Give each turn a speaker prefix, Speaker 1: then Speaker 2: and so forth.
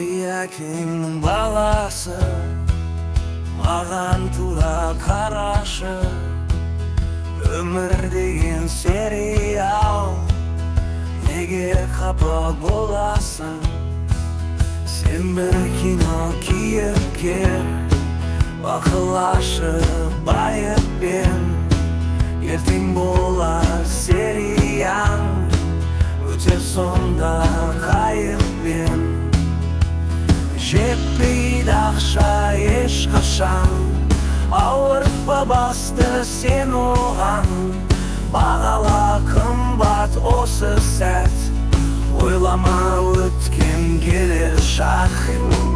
Speaker 1: әкеңнің баласы, маған тура қарашы. Өмір деген сериал, неге қапа боласың? Сен бір кино кейіпкер, ақыл ашып байыппен. Ертең болар серияң, өтер сонда қайықпен. Жетпейді ақша ешқашан, ауыртпа басты сен оған. Бағала қымбат осы сәт, ойлама өткен келер шақ.